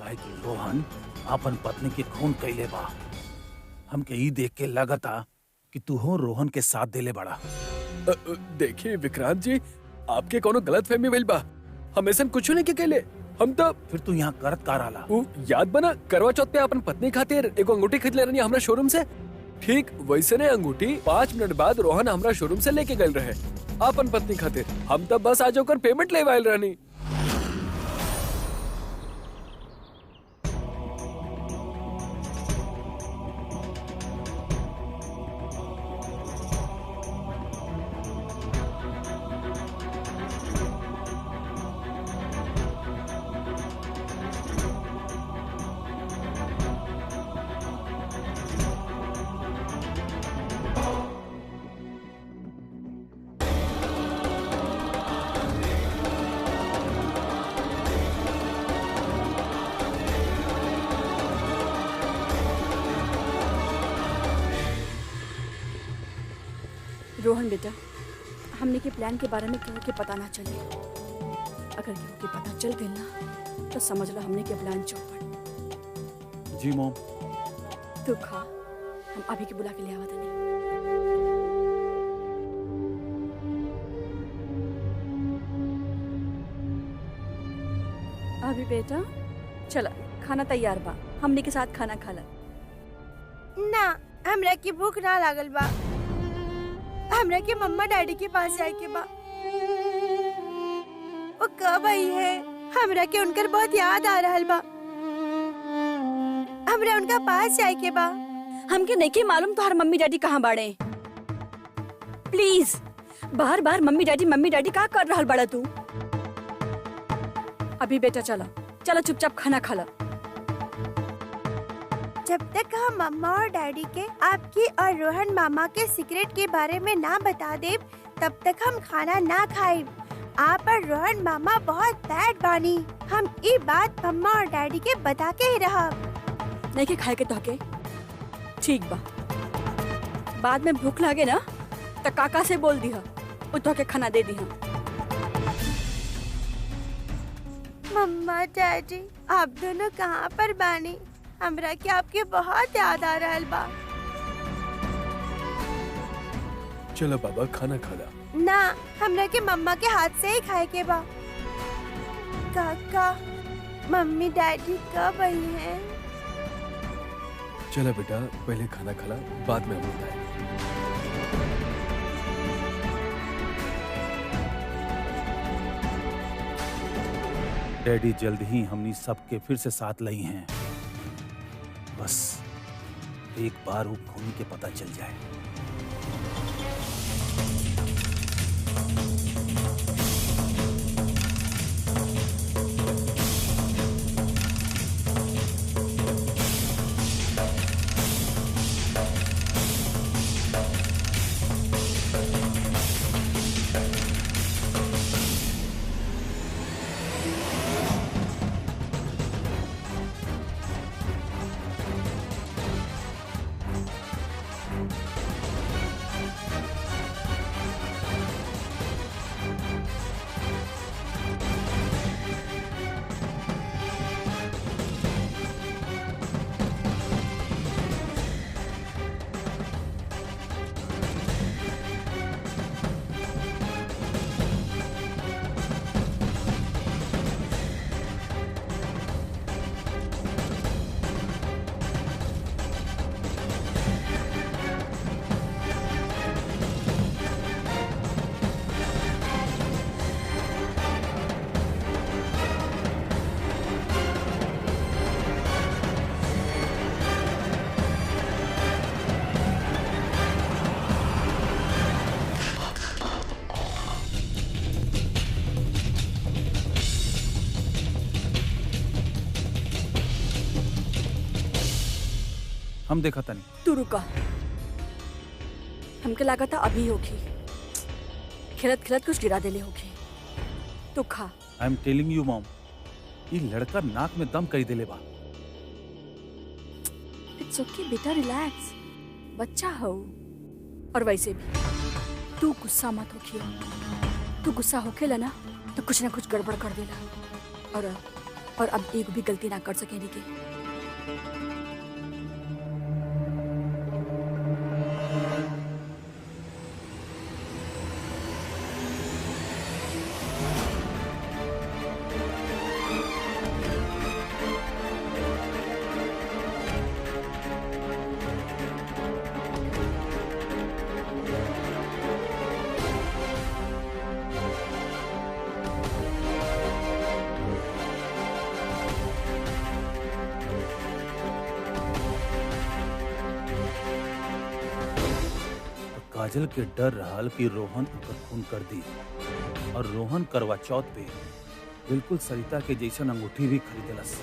काहे कि रोहन अपन पत्नी के खून कैले बा। हमके ई देख के लगता कि तू हो रोहन के साथ देले बड़ा। देखिए विक्रांत जी, आपके कोनो गलत फहमी भइल बा। हम ऐसा कुछ नहीं के केले। हम तो फिर तू यहाँ करत का रहा? वो याद बना करवा चौथ पे अपन पत्नी खातिर एगो अंगूठी खरीद ले रहनी हमरा शोरूम से। ठीक वैसे ने अंगूठी 5 मिनट बाद रोहन हमरा शोरूम से लेके गए रहे अपन पत्नी खातिर। हम तब बस आज होकर पेमेंट ले आयल रहनी। रोहन बेटा, हमने के प्लान के बारे में केहू के पता ना चले। अगर केहू के पता चल गई ना तो समझ लो हमने के प्लान चौपट। जी मॉम। तू खा, हम अभी के बुला के ले आवा तनी। अभी बेटा चला, खाना तैयार बा, हमने के साथ खाना खा ला। ना, हमरा की भूख ना लागल बा। हमरा के मम्मा डैडी के पास जाए के बा। वो कब आई है? हमरा के उनकर बहुत याद आ रहल बा। हमरा उनका पास जाए के बा। हमके नहीं के मालूम तो हर मम्मी डैडी कहाँ बाड़े। Please bar bar mummy daddy का कर रहल बड़ा तू? अभी बेटा चला चला चुपचाप खाना खा ला। जब तक हम मम्मा और डैडी के आपकी और रोहन मामा के सीक्रेट के बारे में ना बता दे, तब तक हम खाना ना खाए। आप और रोहन मामा बहुत बैड बानी। हम ये बात मम्मा और डैडी के बता के ही रहा। नहीं के खाए के तो के ठीक बा। बाद में भूख लागे ना तो काका से बोल दिया, वो तो के खाना दे दिया। मम्मा डैडी आप दोनों कहाँ पर बानी? हमरा के आपके बहुत याद आ रहल बा। चलो बाबा खाना खा ला। ना, हमरा के मम्मा के हाथ से ही खाए के बा। काका मम्मी डैडी कब आई हैं? चला बेटा पहले खाना खा ला, बाद में हम बताएं। डैडी जल्द ही हमनी सबके फिर से साथ लई हैं। बस एक बार वो खूनी के पता चल जाए। हम देखा था नहीं। तू रुका, हमके लगा था अभी होगी। खिलत खिलत कुछ गिरा देले होगी। तू खा। I am telling you mom, ये लड़का नाक में दम कर देले बा। इट्स ओके बेटा, रिलैक्स, बच्चा हो। और वैसे भी तू गुस्सा मत होखियो। तू गुस्सा होखेला ना तो कुछ ना कुछ गड़बड़ कर देला। और और अब एक भी गलती ना कर सके निकी। काजल के डर रहल कि रोहन ओकर खून कर दी और रोहन करवा चौथ पे बिल्कुल सरिता के जैसन अंगूठी भी खरीदलस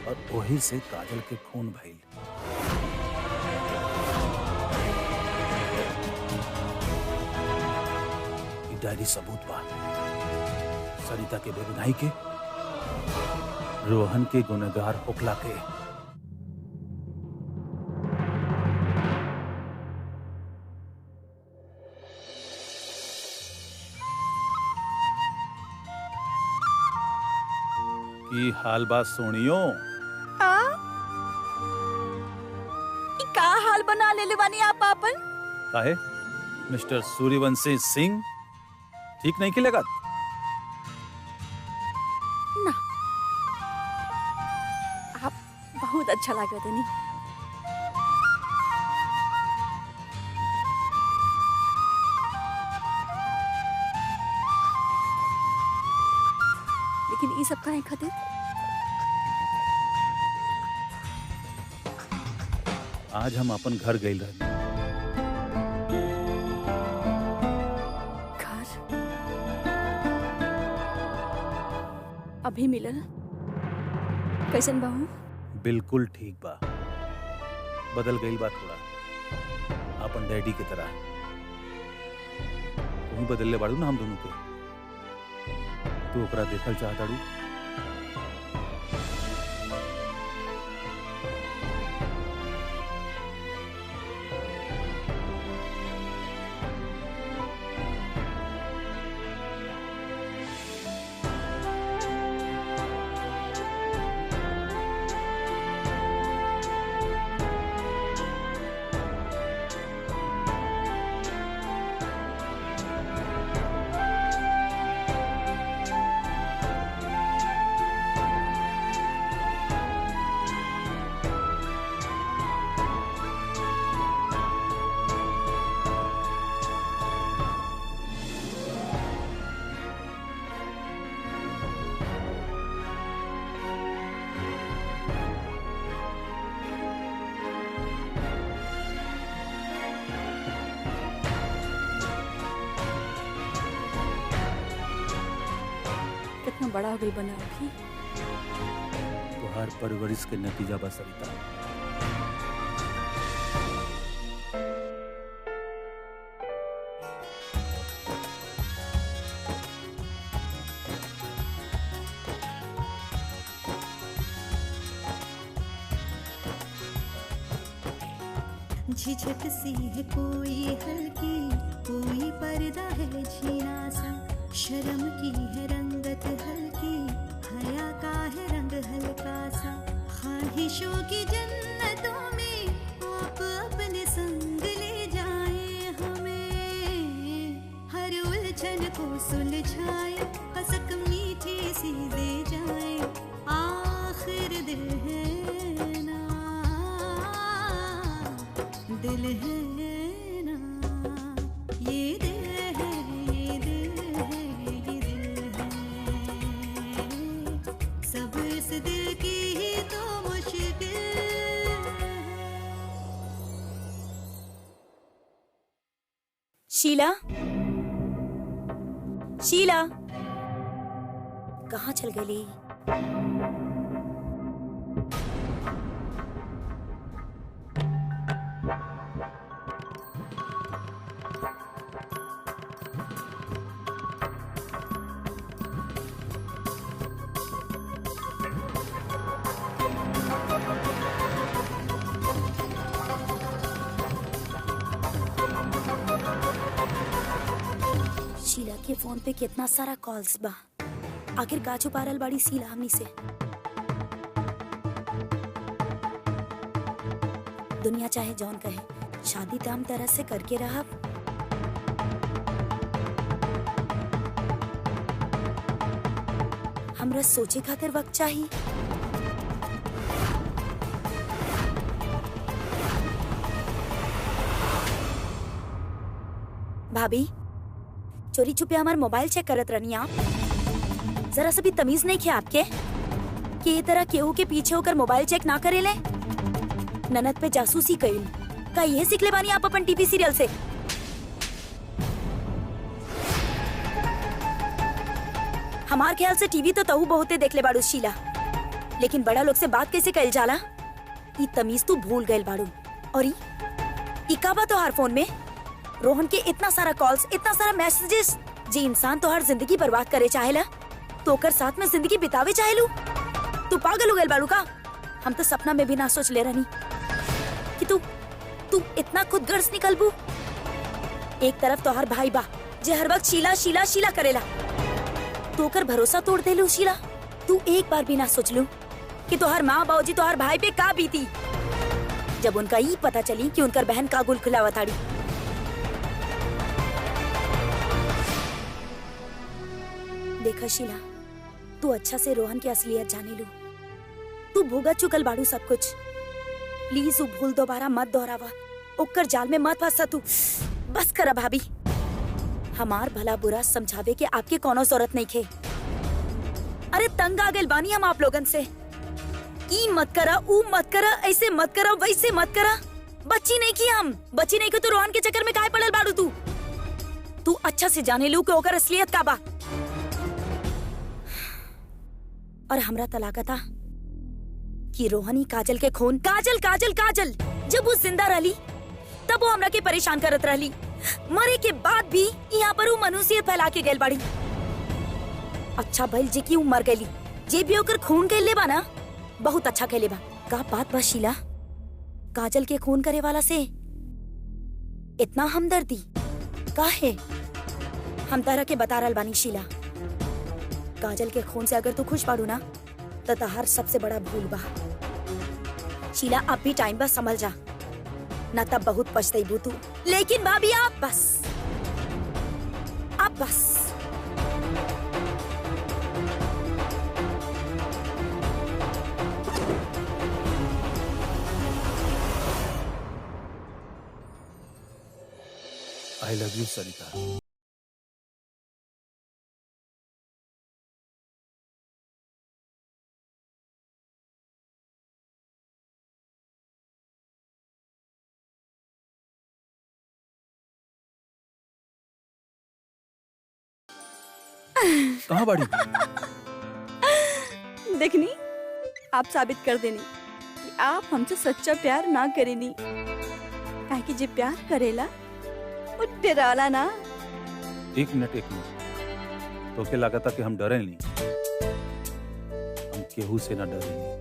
और वही से काजल के खून भइल। ई डायरी सबूत बा सरिता के बेगुनाही के, रोहन के गुनहगार होखला के। की हाल बात सोनियो। का हाल बना ले बानी आप आपन? काहे मिस्टर सूर्यवंशी सिंह ठीक नहीं खिलेगा? ना, आप बहुत अच्छा लगा तनी। लेकिन ये सब काहे खातिर? आज हम अपन घर गइल रहनी। घर अभी मिलल? कैसन बाहू? बिल्कुल ठीक बा, बदल गइल बा थोड़ा अपन डैडी की तरह। तुम बदलले बाड़ू ना हम दोनों के। तू ओकरा देखल चाहताड़ू? कितना बड़ा हो गई बना अभी। तुहार परवरिश के नतीजा बा सरिता। झिझक सी है कोई हल्की, कोई पर्दा है झीना सा, शर्म की है रंगत हल्की, हया का है रंग हल्का सा, ख्वाहिशों की जन्नतों में आप अपने संग ले जाए हमें, हर उलझन को सुलझाए, कसक मीठी सी दे जाए, आखिर दिल है ना, दिल है ना, ये दिल है, ये दिल है, ये दिल है, सब इस दिल की ही तो मुश्किल है। शीला, शीला, कहाँ चल गई? शीला के फोन पे कितना सारा कॉल्स बा, आखिर का छुपा रहल बाड़ी शीला हमनी से? दुनिया चाहे जौन कहे, शादी तो हम तरह से करके रहब। हमरा सोचे खातिर वक्त चाहिए। भाभी, चोरी छुपे हमार मोबाइल चेक करत रहनी आप? जरा सा भी तमीज नहीं किया आपके कि ये तरह केहू के पीछे होकर मोबाइल चेक ना करेले? ननद पे जासूसी कइल का ये सीख ले बानी आप अपन टीवी सीरियल से? हमार ख्याल से टीवी तो तहु बहुते देख ले बाड़ू शीला, लेकिन बड़ा लोग से बात कैसे कइल जाला ई तमीज तू भूल गइल बाड़ू। और ई का बा तोहार फोन में? रोहन के इतना सारा कॉल्स, इतना सारा मैसेजेस। जी इंसान तोहार जिंदगी बर्बाद करे चाहेला तो ओकर साथ में जिंदगी बितावे चाहेलू? तू पागल हो गइल बाड़ू का? हम तो सपना में भी ना सोच ले रहनी कि तू इतना खुदगर्ज निकलबू। एक तरफ तोहार भाई बा जे हर वक्त शीला शीला शीला करेला, तू ओकर भरोसा तोड़ देलू शीला। तू एक बार भी ना सोचलू कि तोहार माँ बाबूजी तोहार भाई पे का बीती जब उनका ई पता चली कि उनकर बहन का गुल खिलावताड़ी। देखा शीला, तू अच्छा से रोहन की असलियत जाने लू। तू भोगा चुकल बाड़ू सब कुछ। प्लीज वो भूल दोबारा मत दोहरावा, ओकर जाल में मत फंसा तू। बस करा भाभी, हमार भला बुरा समझावे के आपके कोनो जरूरत नहीं खे। अरे तंग आ गइल बानी हम आप लोगन से। ई मत करा, ऊ मत करा, ऐसे मत करा, वैसे मत करा। बच्ची नहीं की हम, बच्ची नहीं की तो रोहन के चक्कर में काहे पड़ल बाड़ू तू? तू अच्छा से जाने लू कि ओकर असलियत का बा। और हमरा तलाका था कि रोहनी काजल के खून, काजल काजल काजल जब वो जिंदा रहली तब वो हमरा के परेशान करत रहली। मरे के बाद भी यहाँ पर वो मनुष्य फैला के गइल बाड़ी। अच्छा भइल जे कि वो मर गइली, जे भी ओकर खून के ले बा ना, बहुत अच्छा कहले बा। का बात बा शीला, काजल के खून करे वाला से इतना हमदर्दी काहे? हम तारा के बता रहल बानी शीला, काजल के खून से अगर तू खुश बाड़ू ना तो तहार सबसे बड़ा भूल बा। शीला अब भी टाइम बस संभल जा, ना तब बहुत पछताईबू तू। लेकिन भाभी आप बस, आप बस। आई लव यू सरिता। कहाँ बाड़ी? देखनी, आप साबित कर देनी कि आप हमसे सच्चा प्यार ना करेनी। काहे कि जे प्यार करेला वो डराला ना। एक मिनट तो के लगा था कि हम डरे नहीं, हम केहू से ना डरे नहीं।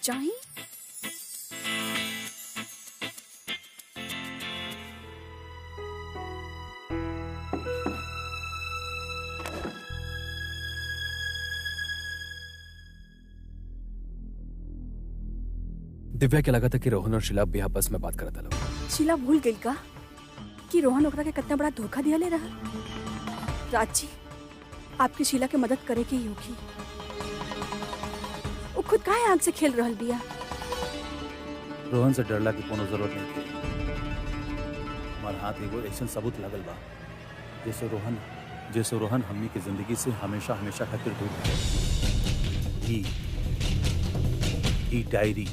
चाही दिव्या के लगा था कि रोहन और शीला भी आपस में बात करत हलो। शीला भूल गई का कि रोहन ओकरा के कितना बड़ा धोखा दिया ले रहा। राज जी, आपकी शीला के मदद करे के ही होगी। वो खुद काहे आग से खेल रहल बिया। रोहन से डरला की कोनो जरूरत नहीं थी। हमारे हाथ एगो ऐसा सबूत लगल बा जैसे रोहन हमनी की जिंदगी से हमेशा हमेशा खातिर दूर रहे। ई डायरी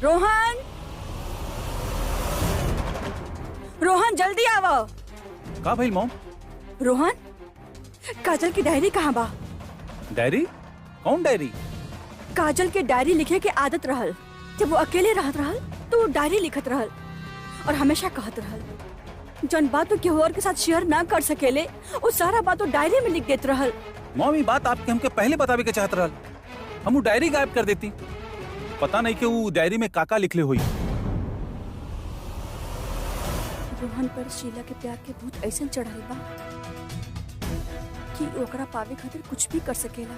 रोहन, रोहन जल्दी आओ। का भाई मॉम? रोहन, काजल की डायरी कहाँ बा? डायरी? कौन डायरी? काजल के डायरी लिखे के आदत रहल। जब वो अकेले रहत रहल तो वो डायरी लिखत रहल और हमेशा कहत रहल जौन बात केहू और के साथ शेयर ना कर सकेले वो सारा बात डायरी में लिख देत रहल। मॉम ये बात आपके हमके पहले बतावे के चाहत रहल, हम वो डायरी गायब कर देती। पता नहीं कि वो डायरी में काका लिखले हुई। रोहन पर शीला के प्यार के भूत ऐसे चढ़ल बा कि ओकरा पावे खातिर कुछ भी कर सकेला।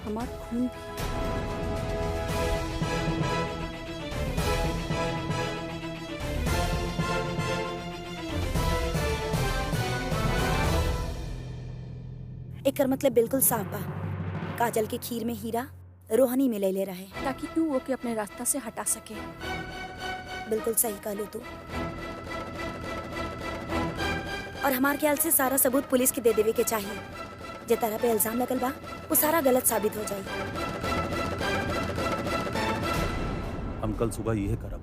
हमार खून भी। एकर मतलब बिल्कुल साफ बा। काजल के खीर में हीरा रोहनी में ले रहे। ताकि तू वो के अपने रास्ता से हटा सके। बिल्कुल सही कहलू तू। और हमार ख्याल से सारा सबूत पुलिस के दे देवे के चाहिए। जे तरह पे इल्जाम लगल बा वो सारा गलत साबित हो जाए। हम कल सुबह यह करब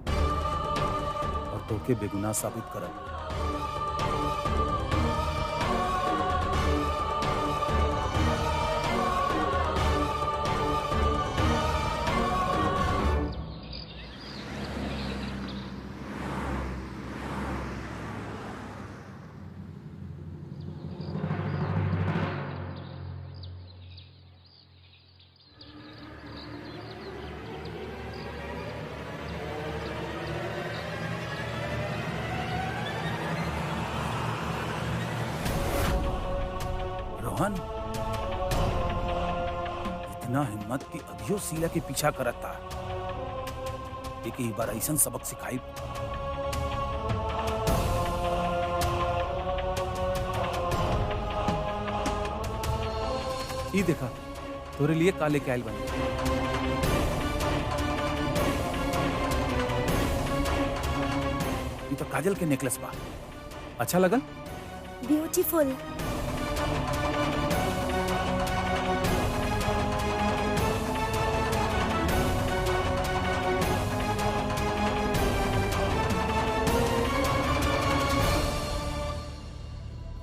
और तोके बेगुनाह साबित करब। रोहन, इतना हिम्मत की अभियो शीला के पीछा करता। एक ही बार ऐसा सबक सिखाई। ये देखा तोरे लिए काले कैल बने। ये तो काजल के नेकलेस बा। अच्छा लगल? ब्यूटीफुल।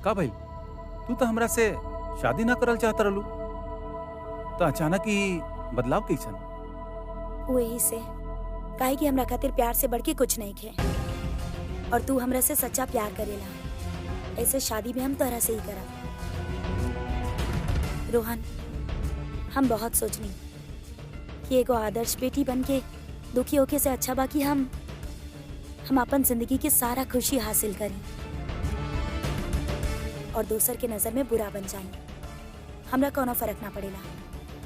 का भाई तू तो हमरा से शादी ना करल चाहत रहलू, तो अचानक ही बदलाव कैसन? वही से काहे कि हमरा खातिर प्यार से बढ़ के कुछ नहीं खे। और तू हमरा से सच्चा प्यार करेला। ऐसे शादी में हम तरह से ही करब। रोहन, हम बहुत सोचनी कि एगो आदर्श बेटी बन के दुखी होके से अच्छा बा कि हम अपन जिंदगी की सारा खुशी हासिल करी और दूसर के नजर में बुरा बन जाए। हमरा कोनो फर्क ना पड़ेला।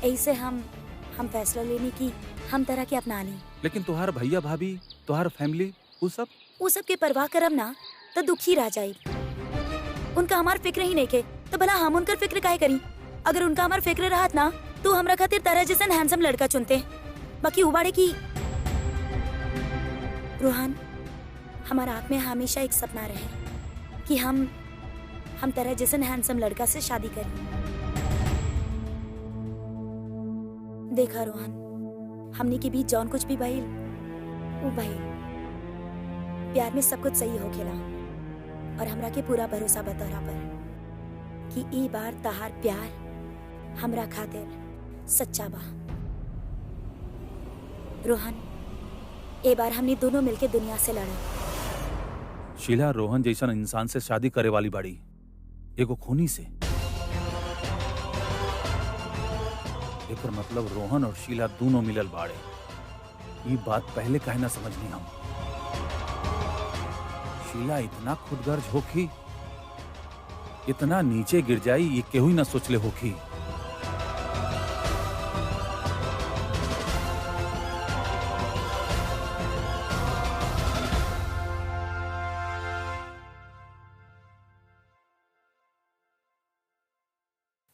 ऐसे हम फैसला लेने की हम तरह के अपना ली। लेकिन तुहार भैया भाभी, तुहार फैमिली, वो सब के परवाह करब ना तो दुखी रह जाए। उनका हमार फिक्र ही नहीं के तो भला हम उनकर फिक्र काहे करी? अगर उनका हमार फिक्र रहत ना तो हमरा खातिर तरह जैसन हैंडसम लड़का चुनते। बाकी उबाड़े की रोहन, हमारा आप में हमेशा एक सपना रहे कि हम तरह जैसन हैंडसम लड़का से शादी करें। देखा रोहन, हमने के बीच जौन कुछ भी भइल वो भइल। प्यार में सब कुछ सही हो खेला और हमरा के पूरा भरोसा बतौरा पर कि ई बार तहार प्यार हमरा खातिर सच्चा बा। रोहन, ए बार हमने दोनों मिलके दुनिया से लड़े। शीला रोहन जैसन इंसान से शादी करे वाली बाड़ी, एगो खूनी से। एकर मतलब रोहन और शीला दोनों मिलल बाड़े। ये बात पहले काहे ना समझनी हम। शीला इतना खुदगर्ज होखी, इतना नीचे गिर जाई, ये केहू ही ना सोचले होखी।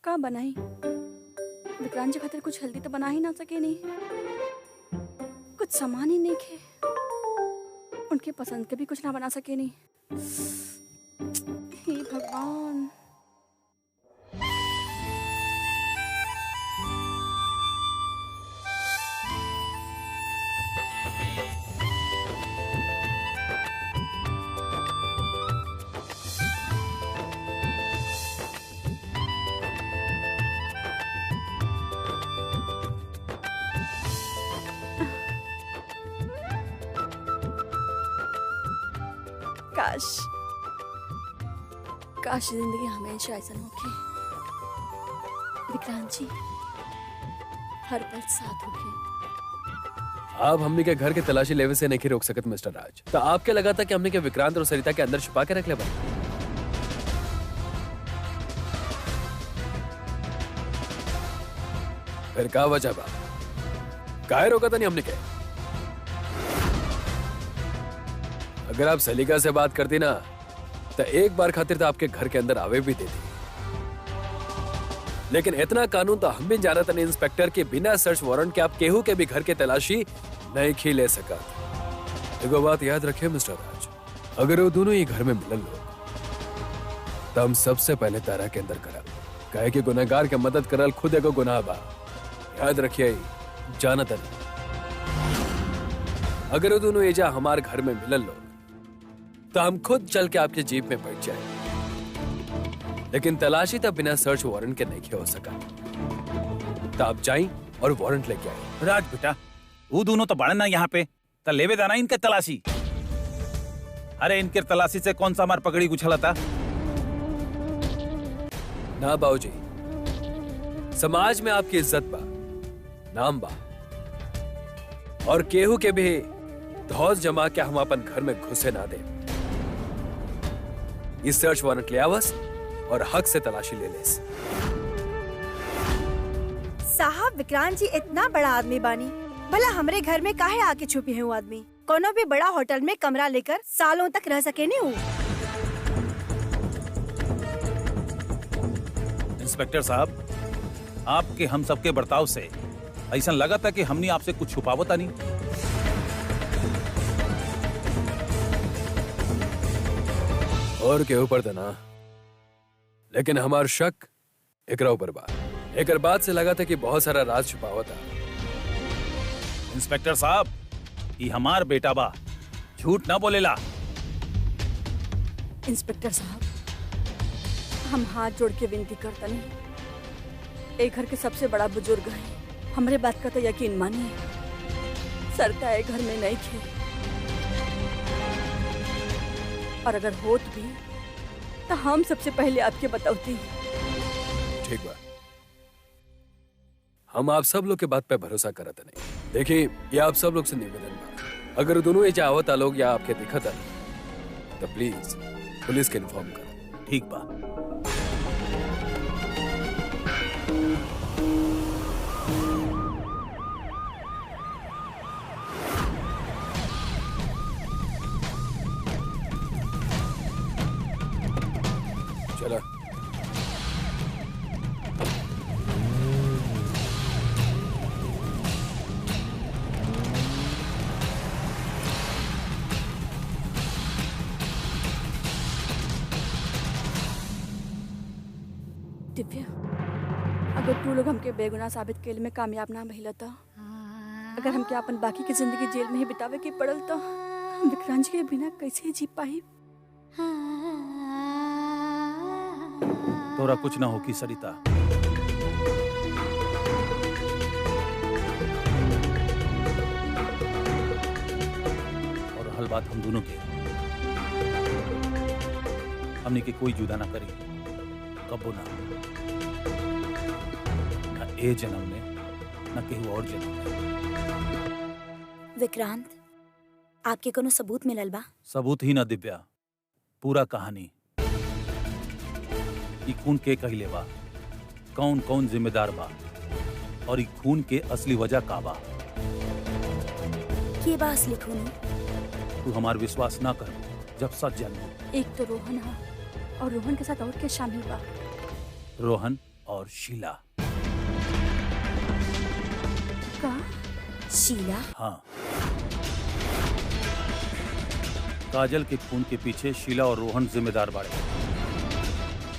का बनाई? विक्रांत जी खातिर कुछ हेल्दी तो बना ही ना सके। नहीं कुछ सामान ही नहीं खे। उनके पसंद के भी कुछ ना बना सके। नहीं हे भगवान। काश काश जिंदगी हमेशा ऐसा होके विक्रांत जी हर पल साथ होके। आप हमने के घर के तलाशी लेवे से नहीं रोक सकत मिस्टर राज। तो आपके लगा था कि हमने के विक्रांत और सरिता के अंदर छुपा के रख ले बा? फिर का वजह बा? काहे रोका था नहीं हमने के? अगर आप सलीका से बात करती ना तो एक बार खातिर तो आपके घर के अंदर आवे भी देती। लेकिन इतना कानून तो हम भी जाना था इंस्पेक्टर के बिना सर्च वारंट के आप केहू के भी घर के तलाशी नहीं खी ले सका। एगो बात याद रखे मिस्टर राज, अगर वो दोनों ही घर में मिलन लोग तो हम सबसे पहले तारा के अंदर करल, काहे कि गुनहगार के मदद करल खुद एगो गुनाह बा। याद रखिए जानत नहीं, अगर वो दोनों एजा हमारे घर में मिलन लोग तो हम खुद चल के आपके जीप में बैठ जाए। लेकिन तलाशी तब बिना सर्च वारंट के नहीं हो सका। तो आप जाएं और वारंट लेके आए। राज बेटा, वो दोनों तो बड़े ना यहाँ पे, तो लेवे दाना इनके तलाशी। अरे इनके तलाशी से कौन सा मार पकड़ी उछला था? ना बाबूजी, समाज में आपकी इज्जत बा, नाम बा, और केहू के भी धौस जमा के हम अपन घर में घुसे ना दे। इस सर्च वारंट ले आवस और हक से तलाशी ले लेस। साहब विक्रांत जी इतना बड़ा आदमी बानी, भला हमरे घर में काहे आके छुपी है वो आदमी? कोनो भी बड़ा होटल में कमरा लेकर सालों तक रह सके नहीं वो। इंस्पेक्टर साहब, आपके हम सबके बर्ताव से ऐसा लगा था कि हमने आपसे कुछ छुपावता नहीं। और के ऊपर था ना, लेकिन हमार शक एकरा ऊपर बा। एकर बात से लगा था कि बहुत सारा राज छुपा हुआ था। इंस्पेक्टर साहब, ये हमार बेटा बा, झूठ ना बोलेला। इंस्पेक्टर साहब, हम हाथ जोड़ के विनती करता नहीं, एक घर के सबसे बड़ा बुजुर्ग है, हमरे बात का तो यकीन मानिए। सरता एक घर में नहीं थे, और अगर होत भी तो हम सबसे पहले आपके बताती। ठीक बा, हम आप सब लोग के बात पे भरोसा करत नहीं। देखिए, ये आप सब लोग से निवेदन बा, अगर दोनों ये चाहता लोग या आपके दिखता तो प्लीज पुलिस के इन्फॉर्म करो। ठीक बा। चला। दिव्या, अगर तू लोग हमके बेगुनाह साबित केले में कामयाब ना भइला तो, अगर हमके अपन बाकी की जिंदगी जेल में ही बितावे के पड़ल तो हम विक्रांत जी के बिना कैसे जी पाई? तोरा कुछ ना हो की सरिता। और हल बात हम दोनों के, हमने के कोई जुदा ना करी, कबो ना ए जन्म में न केहू और जन्म में। विक्रांत, आपके कोनो सबूत मिलल बा? सबूत ही ना दिव्या, पूरा कहानी। ई खून के कहले बा, कौन कौन जिम्मेदार बा, और ई खून के असली वजह का बा। के बा असली खूनी? तू हमार विश्वास ना कर जब सच जानू। एक तो रोहन है, और रोहन के साथ और क्या शामिल बा? रोहन और शीला। का? शीला? हाँ, काजल के खून के पीछे शीला और रोहन जिम्मेदार बाड़े।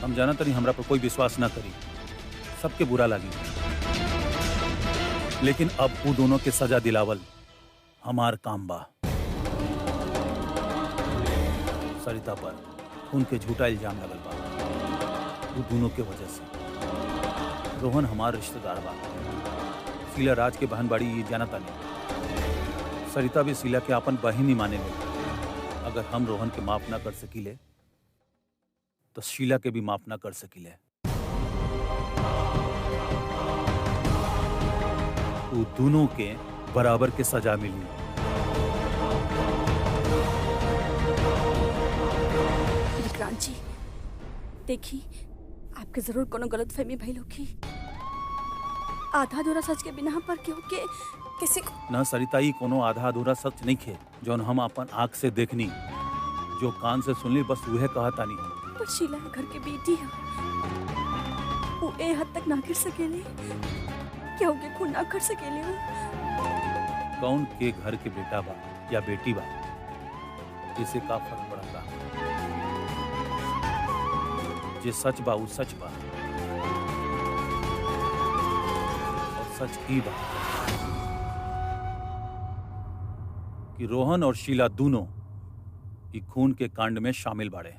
हम जाना तनी हमरा पर कोई विश्वास ना करी, सबके बुरा लगी, लेकिन अब वो दोनों के सजा दिलावल हमार काम बा। सरिता पर खून के झूठा इल्जाम लगल बा, वो दोनों के वजह से। रोहन हमार रिश्तेदार बा, शीला राज के बहन बाड़ी, ये जाना तानी। सरिता भी शीला के अपन बहन ही माने ले, अगर हम रोहन के माफ ना कर सकीले तो शीला के भी माफ ना कर सकीले। वो दोनों के बराबर के सजा मिली। विक्रांत जी देखी, आपके जरूर कोनो गलत फहमी भइल होगी। आधा अधूरा सच के बिना पर केहू के किसी को न सरिता, ई कोनो आधा अधूरा सच नहीं खे जौन हम अपन आंख से देखनी, जो कान से सुनली बस वह कहा तानी। पर शीला घर के बेटी है, वो ए हद तक ना गिर सकेले, केहू के खून ना कर सकेले। कौन के घर के बेटा बा या बेटी बा, जिसे का फर्क पड़ता। जे सच बा वो सच बा, और सच ही बा कि रोहन और शीला दोनों ई खून के कांड में शामिल बाड़े।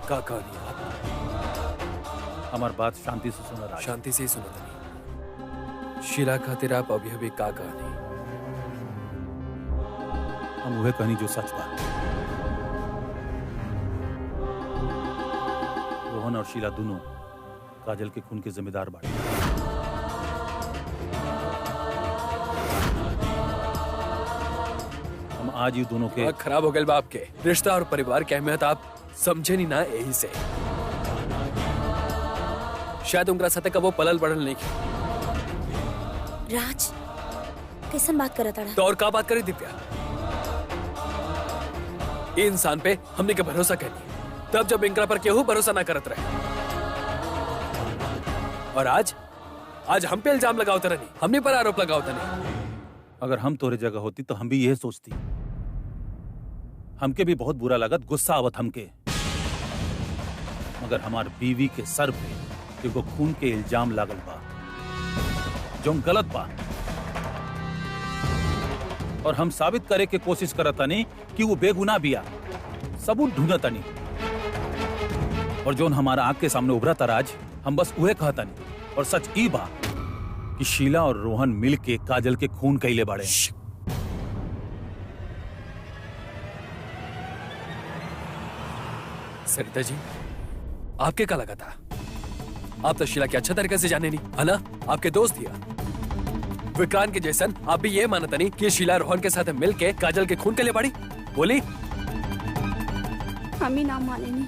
का कहानी आप? हमार बात शांति से सुना राज। शांति से ही सुनो तनी। शीला खातिर आप अभी अभी का कहानी? हम वह कहनी जो सच बा। रोहन और शीला दोनों काजल के खून के जिम्मेदार बाड़े। हम आज ये दोनों के दिमाग खराब हो गए बाप के। रिश्ता और परिवार की अहमियत आप समझे नहीं ना, यही से शायद उनका सत्य का वो पलल बढ़ल नहीं की। राज कैसन बात करत अड़ा? तो और का बात करी दिव्या? ये इंसान पे हमने के भरोसा करनी तब जब इनका पर केहू भरोसा ना करत रहे। और आज हम पे इल्जाम लगाओ नहीं, हमने पर आरोप लगाओ नहीं। अगर हम तोरे जगह होती तो हम भी यह सोचती। हमके भी बहुत बुरा लागत, गुस्सा आवत हमके, मगर हमार बीवी के सर पे एगो खून के इल्जाम लागल बा जो गलत बा, और हम साबित करे के कोशिश करतानी कि वो बेगुनाह बिया। सबूत ढूंढतानी, और जोन हमारा आंख के सामने उभरा तराज हम बस उहे कहतानी। और सच ई बा कि शीला और रोहन मिल के काजल के खून कैले बाड़े। सरिता जी, आपके क्या लगा था? आप तो शीला के अच्छा तरीके से जाने नहीं, है ना? आपके दोस्त दिया विक्रांत के जैसन आप भी ये मानता नहीं कि शीला रोहन के साथ मिलके काजल के खून के लिए पड़ी? बोली हम ही नाम माने नहीं,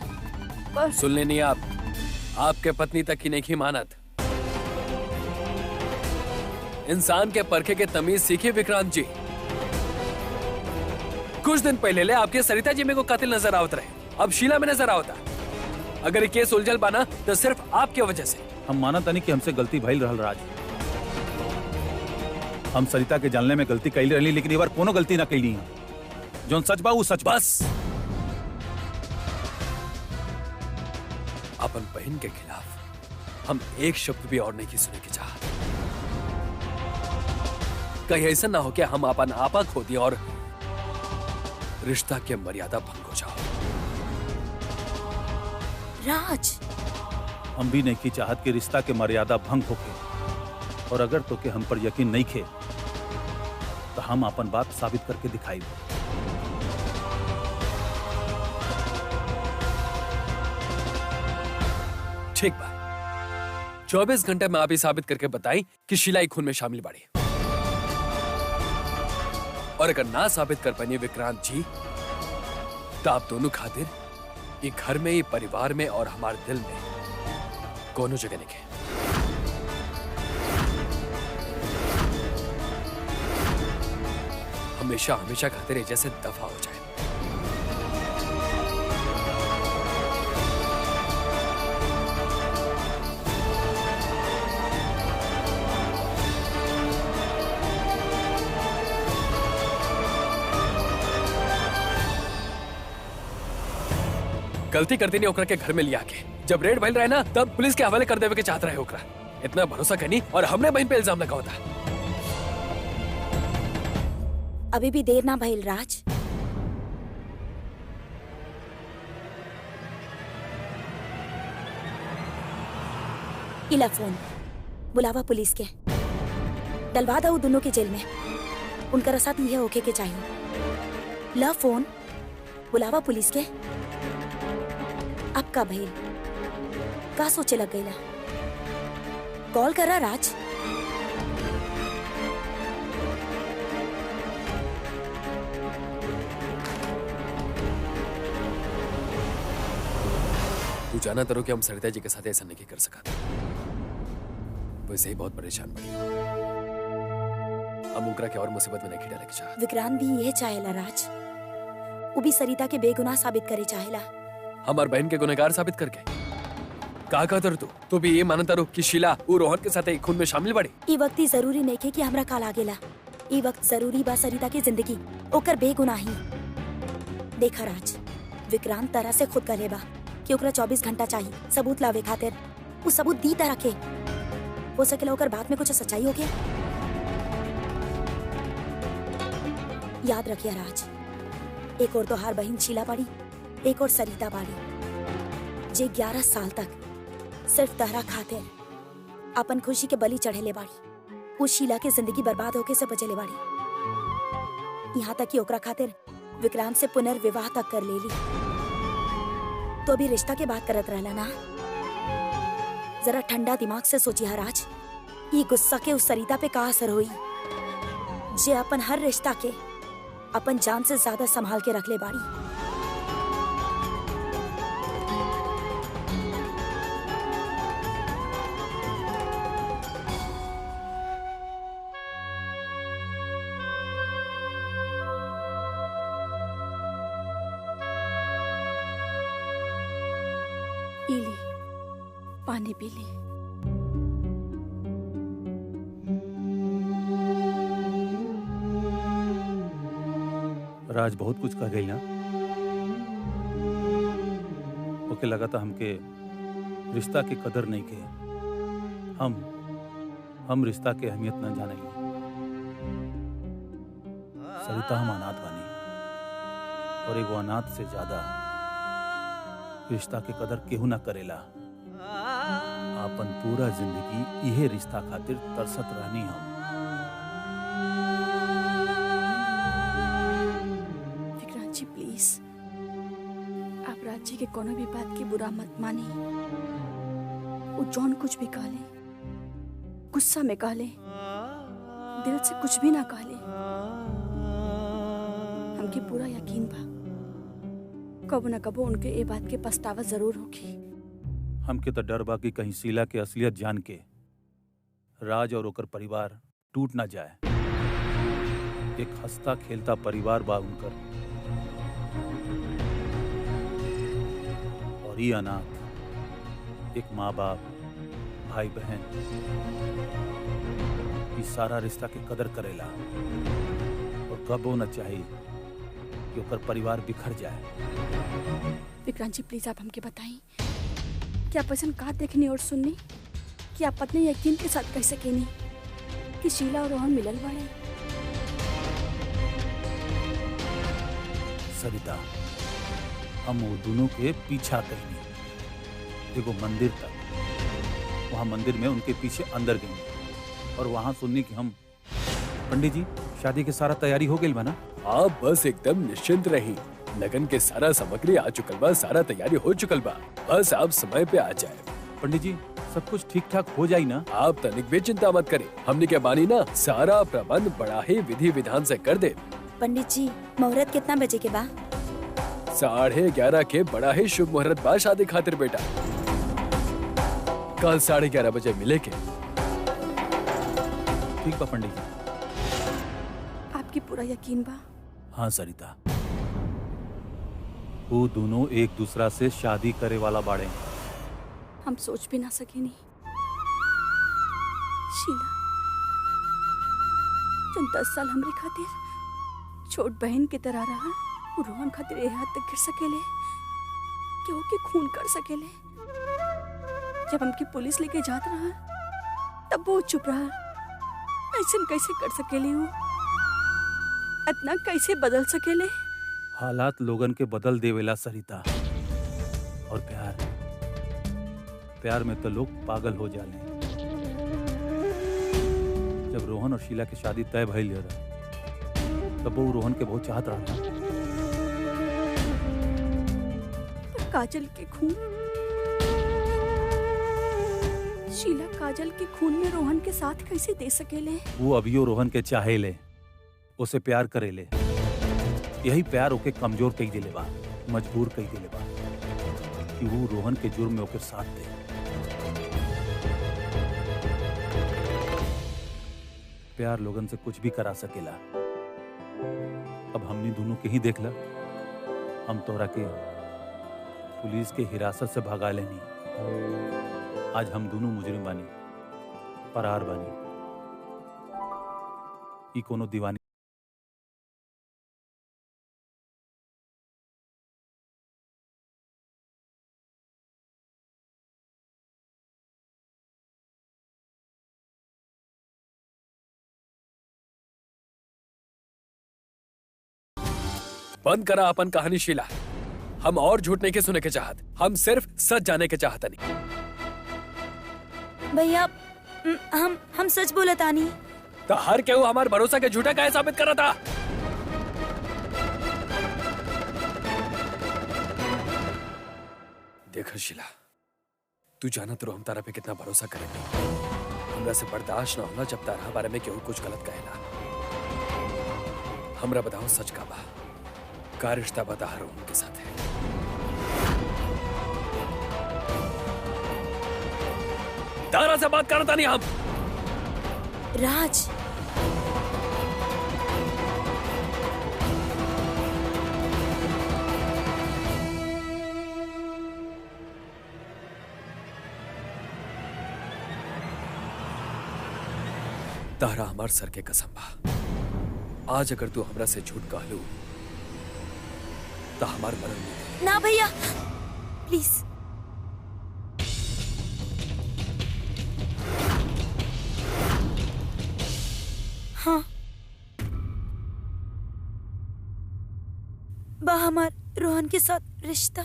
बस सुन लेनी आप, आपके पत्नी तक ही नहीं मानत। इंसान के परखे के तमीज सीखिए विक्रांत जी। कुछ दिन पहले ले आपके सरिता जी में को कातिल नजर आवत रहे, अब शीला में नजर आवता। अगर ये केस उलझल बाना तो सिर्फ आपके वजह से। हम मानता नहीं कि हमसे गलती भइल रहल राज। हम सरिता के जानने में गलती कैली रही, लेकिन ये बार कोनो गलती ना कैली है। जोन सच बा वो सच बा। बस अपन बहन के खिलाफ हम एक शब्द भी और नहीं की सुने की चाहत। कहीं ऐसा ना हो कि हम अपन आपा खो दिए और रिश्ता के मर्यादा भंग हो जाओ। राज हम भी नहीं की चाहत कि रिश्ता के मर्यादा भंग होके, और अगर तो के हम पर यकीन नहीं खे तो हम अपन बात साबित करके दिखाई। ठीक बा, 24 घंटे में आप ही साबित करके बताई कि शीला खून में शामिल बाड़ी। और अगर ना साबित कर पाए विक्रांत जी तो आप दोनों खातिर ये घर में, ये परिवार में और हमारे दिल में कोनो जगह नहीं। हमेशा हमेशा खातिर जैसे दफा हो जाए। गलती करती नहीं ओकरा के घर में लिया के, जब रेड भइल रहे ना तब पुलिस के हवाले कर देवे के चाहत रहे ओकरा। इतना भरोसा करनी और हमने बहन पे इल्जाम लगा होता। अभी भी देर ना भइल राज। इला फोन, बुलावा पुलिस के, डलवा दो दोनों के जेल में। उनका साथ यह होके के चाहिए। ला फोन, बुलावा पुलिस के। अब का भइल, का सोचे लग गईला? कॉल करा राज। तू जाना तरो कि हम सरिता जी के साथ ऐसा नहीं कर सका। वैसे ही बहुत परेशान पड़ी। हम उनकरा के और मुसीबत में नहीं डाले के चाह। विक्रांत भी यह चाहेला राज, वो भी सरिता के बेगुनाह साबित करे चाहेला। हमार बहन के गुनहगार साबित करके का कहतर तू भी ये मानता रो कि शीला वो रोहन के साथ एक खून में शामिल बड़ी। ई वक्त ही जरूरी नहीं के कि हमरा काल आगेला। ई वक्त जरूरी बा सरिता की जिंदगी ओकर बेगुनाही। देखा राज, विक्रांत तरह से खुद करे बा कि ओकरा 24 घंटा चाहिए सबूत लावे खातिर। वो सबूत दी तरह के हो सकेला ओकर बात में कुछ सच्चाई हो गया। याद रखिए राज, एक और तोहार बहन शीला बाड़ी, एक और सरिता बाड़ी, जे 11 साल तक सिर्फ तहरा खातिर अपन खुशी के बलि चढ़ेले बाड़ी। वो शीला के जिंदगी बर्बाद होके से बचेले बाड़ी। यहाँ तक कि ओकरा खातिर विक्रांत से पुनर्विवाह तक कर लेली। तो अभी रिश्ता के बात करत रहला ना। जरा ठंडा दिमाग से सोचिए राज, ये गुस्सा के उस सरिता पे का असर हुई जे अपन हर रिश्ता के अपन जान से ज्यादा संभाल के रख ले बाड़ी। इली, पानी पी ली। राज बहुत कुछ कह गई ना। ओके लगा था हमके रिश्ता के कदर नहीं के। हम रिश्ता के अहमियत न जाने। सरिता हम अनाथ बनी, और एगो अनाथ से ज्यादा रिश्ता के कदर केहू ना करेला। आपन पूरा जिंदगी इहे रिश्ता खातिर तरसत रहनी हम। विक्रांत जी प्लीज, आप राज जी के कोनो भी बात की बुरा मत मानी। वो जॉन कुछ भी कह ले, गुस्सा में कह ले, दिल से कुछ भी ना कह ले, हमके पूरा यकीन बा कबो न कबो उनके ये बात के पछतावा जरूर होगी। हमके तो डर बा कि कहीं शीला के असलियत जान के राज और ओकर परिवार टूट ना जाए। एक हंसता खेलता परिवार बा उनकर, और ये अनाथ एक माँ बाप, भाई बहन, इस सारा रिश्ता के कदर करेला, और कबो न चाहिए कि ओकर परिवार बिखर जाए। विक्रांत जी प्लीज आप हमके बताएं कि आप ऐसा का देखनी और सुननी कि आप अपने यकीन के साथ कह सकेनी कि शीला और रोहन मिलल बाड़े। सरिता, हम वो दोनों के पीछा कहीं एगो मंदिर तक। वहाँ मंदिर में उनके पीछे अंदर गई और वहाँ सुननी कि हम पंडित जी शादी के सारा तैयारी हो गई बना। आप बस एकदम निश्चिंत रही, लगन के सारा सामग्री आ चुकल बा, सारा तैयारी हो चुकल बा, बस आप समय पे आ जाए। पंडित जी सब कुछ ठीक ठाक हो जाई ना? आप तनिक भी चिंता मत करें, हमने क्या बानी ना सारा प्रबंध बड़ा ही विधि विधान से कर दे। पंडित जी मुहूर्त कितना बजे के बा? 11:30 के बड़ा ही शुभ मुहूर्त बा शादी खातिर बेटा। कल 11:30 बजे मिले के। ठीक बा पंडित जी। आपकी पूरा यकीन बा? हाँ सरिता, वो दोनों एक दूसरा से शादी करे वाला बाड़े। हम सोच भी ना सकेनी शीला जो 10 साल हमरे खातिर छोट बहन की तरह रहा, वो रोहन खातिर ये हाथ तक गिर सकेले कि वो के खून कर सकेले। जब हमकी पुलिस लेके जात रहा तब वो चुप रहा। ऐसा कैसे कर सकेली? वो इतना कैसे बदल सकेले? हालात लोगन के बदल देवेला सरिता। और प्यार में तो लोग पागल हो जाले। जब रोहन और शीला की शादी तय भइल रहा तब वो रोहन के बहुत चाहत रहा। काजल के खून, शीला काजल के खून में रोहन के साथ कैसे दे सकेले? वो अभियो रोहन के चाहे ले, उसे प्यार करे ले। यही प्यार ओके कमजोर कई दिले बा, मजबूर कई दिले बा कि वो रोहन के जुर्म में ओके साथ दे। प्यार लोगन से कुछ भी करा सकेला। अब हमने दोनों के ही देख ला, हम तोरा के पुलिस के हिरासत से भगा लेनी। आज हम दोनों मुजरिम बानी, फरार बानी। ई कोनो दीवानी बंद करा अपन कहानी शीला। हम और झूठ नहीं के सुने के चाहत, हम सिर्फ सच जाने के चाहत नहीं। भैया हम सच बोला तानी। तो हर केहू हमार भरोसा के झूठा काहे साबित कर रहा था? देख शीला, तू जाना तो हम तारा पे कितना भरोसा करेंगे। हमरा से बर्दाश्त ना होला जब तारा बारे में केहू कुछ गलत कहेला। हमरा बताओ सच का बा, का रिश्ता बता रोहन के साथ है? तारा से बात करता नहीं हम। राज, तारा हमार सर के कसम बा, आज अगर तू हमरा से झूठ कहलू तो हमार मरण नहीं। ना भैया, प्लीज। हाँ, बा हमार रोहन के साथ रिश्ता।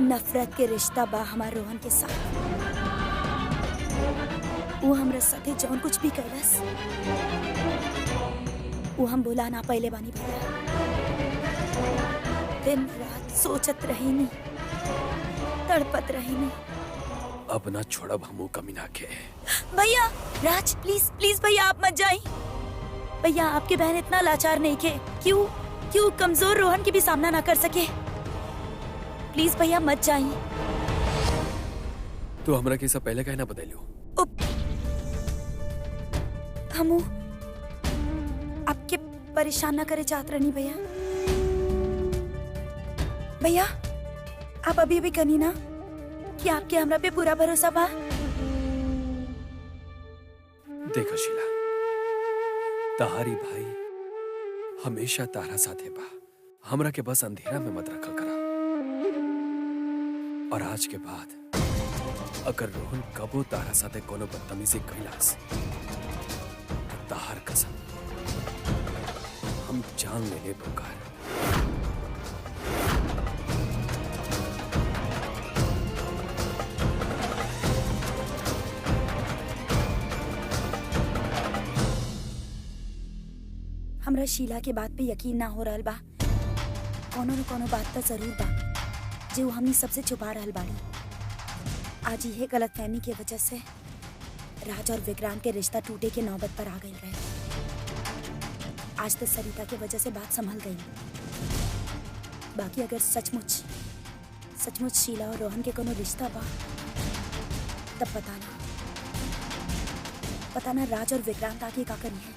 नफरत के रिश्ता बा हमार रोहन के साथ। वो हमरा साथे जौन कुछ भी कैलस, वो हम बोला ना पहले बानी भैया। दिन रात सोचत रहीनी, तड़पत रहीनी। अब ना छोड़ब हमू कमीना के। भैया, राज प्लीज प्लीज भैया आप मत जाइए। भैया आपकी बहन इतना लाचार नहीं के, क्यों कमजोर रोहन की भी सामना ना कर सके। प्लीज भैया मत जाइए। तू हमरा के सब पहले कहे ना बदलियो। हमू आपके परेशान ना करे चाहत रहनी भैया। भैया आप अभी अभी कनी ना कि आपके हमरा पे पूरा भरोसा बा। देखो शीला, तहारी भाई हमेशा तारा साथे बा। हमरा के बस अंधेरा में मत रखल करा। और आज के बाद अगर रोहन कबो तारा साथे कोनो बदतमीजी कैलास, ताहार कसम हम जान ले ले पुकार। हमरा शीला के बात पे यकीन ना हो रहल बा। कोनो न कोनो बात तो जरूर बा जो हमनी सबसे छुपा रहल बाड़ी। आज ये गलतफहमी की वजह से राज और विक्रांत के रिश्ता टूटे के नौबत पर आ गई रहे। आज तो सरिता की वजह से बात संभल गई। बाकी अगर सचमुच शीला और रोहन के कोनो रिश्ता बा, तब पता ना राज और विक्रांत आगे का करी है।